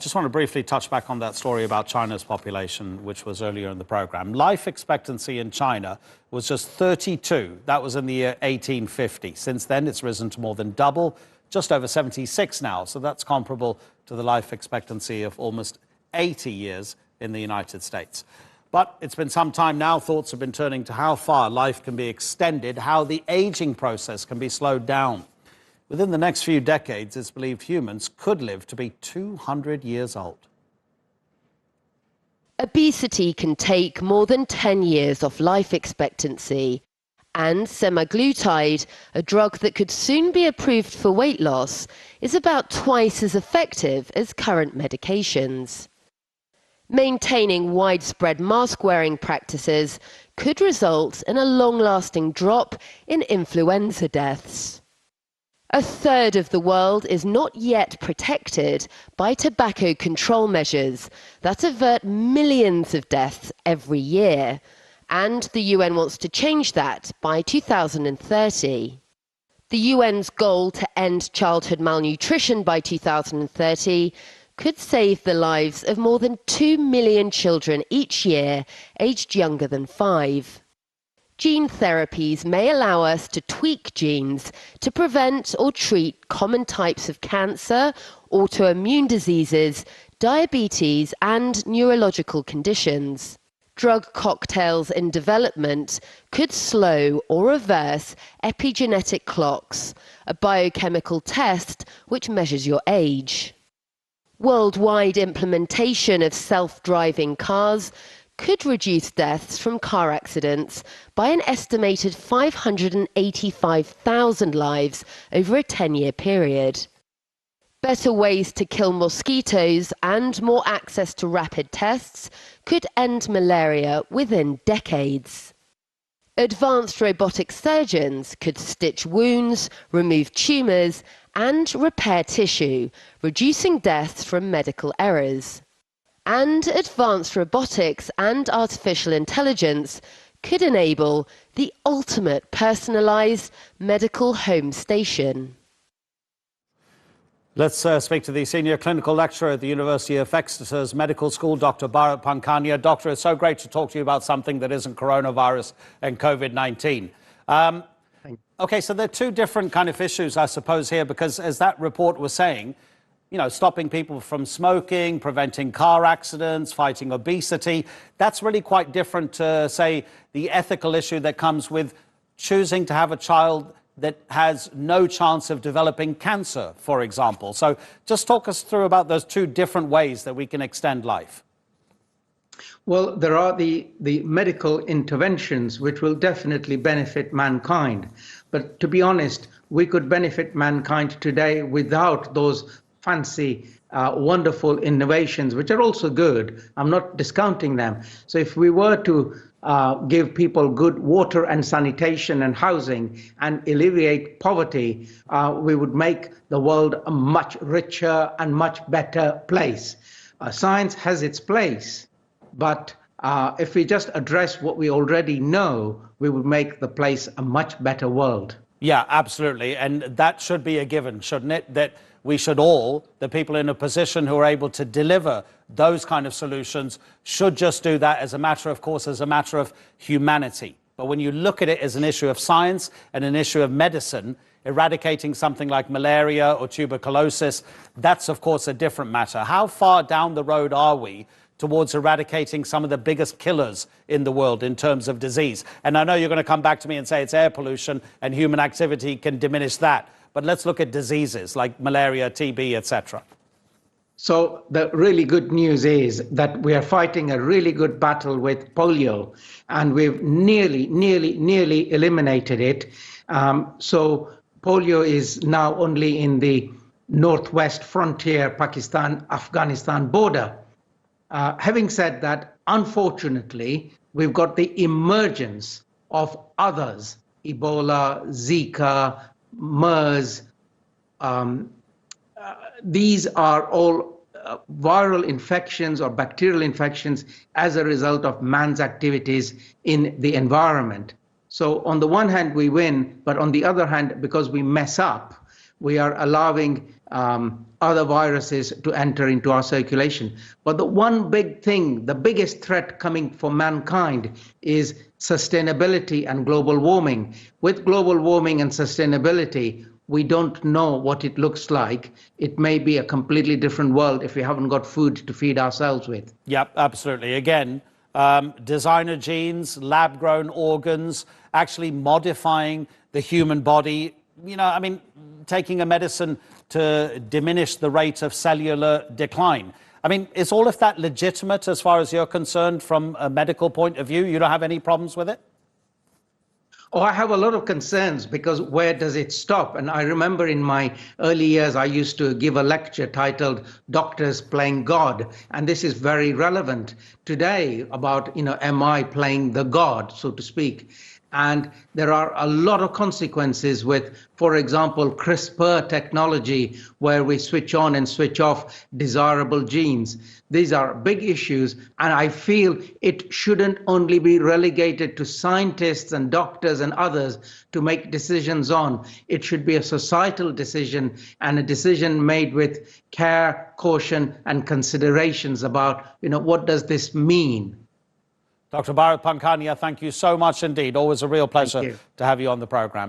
Just want to briefly touch back on that story about China's population, which was earlier in the program. Life expectancy in China was just 32. That was in the year 1850. Since then, it's risen to more than double, just over 76 now. So that's comparable to the life expectancy of almost 80 years in the United States. But it's been some time now. Thoughts have been turning to how far life can be extended, how the aging process can be slowed down. Within the next few decades, it's believed humans could live to be 200 years old. Obesity can take more than 10 years off life expectancy. And semaglutide, a drug that could soon be approved for weight loss, is about twice as effective as current medications. Maintaining widespread mask-wearing practices could result in a long-lasting drop in influenza deaths. A third of the world is not yet protected by tobacco control measures that avert millions of deaths every year, and the UN wants to change that by 2030. The UN's goal to end childhood malnutrition by 2030 could save the lives of more than 2 million children each year aged younger than 5. Gene therapies may allow us to tweak genes to prevent or treat common types of cancer, autoimmune diseases, diabetes, and neurological conditions. Drug cocktails in development could slow or reverse epigenetic clocks, a biochemical test which measures your age. Worldwide implementation of self-driving cars could reduce deaths from car accidents by an estimated 585,000 lives over a 10-year period. Better ways to kill mosquitoes and more access to rapid tests could end malaria within decades. Advanced robotic surgeons could stitch wounds, remove tumours, and repair tissue, reducing deaths from medical errors. And advanced robotics and artificial intelligence could enable the ultimate personalised medical home station. Let's speak to the senior clinical lecturer at the University of Exeter's Medical School, Dr. Bharat Pankania. Doctor, it's so great to talk to you about something that isn't coronavirus and COVID-19. Okay, so there are two different kind of issues, I suppose, here, because as that report was saying, you know, stopping people from smoking, preventing car accidents, fighting obesity, that's really quite different to, say, the ethical issue that comes with choosing to have a child that has no chance of developing cancer, for example. So just talk us through about those two different ways that we can extend life. Well, there are the medical interventions which will definitely benefit mankind. But to be honest, we could benefit mankind today without those fancy, wonderful innovations, which are also good. I'm not discounting them. So if we were to give people good water and sanitation and housing and alleviate poverty, we would make the world a much richer and much better place. Science has its place, but if we just address what we already know, we would make the place a much better world. Yeah, absolutely. And that should be a given, shouldn't it? That we should all, the people in a position who are able to deliver those kind of solutions, should just do that as a matter, of course, as a matter of humanity. But when you look at it as an issue of science and an issue of medicine, eradicating something like malaria or tuberculosis, that's, of course, a different matter. How far down the road are we towards eradicating some of the biggest killers in the world in terms of disease? And I know you're going to come back to me and say it's air pollution and human activity can diminish that. But let's look at diseases like malaria, TB, etc. So the really good news is that we are fighting a really good battle with polio, and we've nearly eliminated it. So polio is now only in the northwest frontier, Pakistan-Afghanistan border. Having said that, unfortunately, we've got the emergence of others, Ebola, Zika, MERS. These are all viral infections or bacterial infections as a result of man's activities in the environment. So on the one hand, we win, but on the other hand, because we mess up, we are allowing other viruses to enter into our circulation. But the one big thing, the biggest threat coming for mankind is sustainability and global warming. With global warming and sustainability, we don't know what it looks like. It may be a completely different world if we haven't got food to feed ourselves with. Yep, absolutely. Again, designer genes, lab-grown organs, actually modifying the human body. You know, I mean, taking a medicine to diminish the rate of cellular decline. I mean, is all of that legitimate as far as you're concerned from a medical point of view? You don't have any problems with it? Oh, I have a lot of concerns because where does it stop? And I remember in my early years, I used to give a lecture titled Doctors Playing God. And this is very relevant today about, am I playing the God, so to speak? And there are a lot of consequences with, for example, CRISPR technology, where we switch on and switch off desirable genes. These are big issues, and I feel it shouldn't only be relegated to scientists and doctors and others to make decisions on. It should be a societal decision and a decision made with care, caution, and considerations about, what does this mean? Dr. Bharat Pankhania, thank you so much indeed. Always a real pleasure to have you on the program.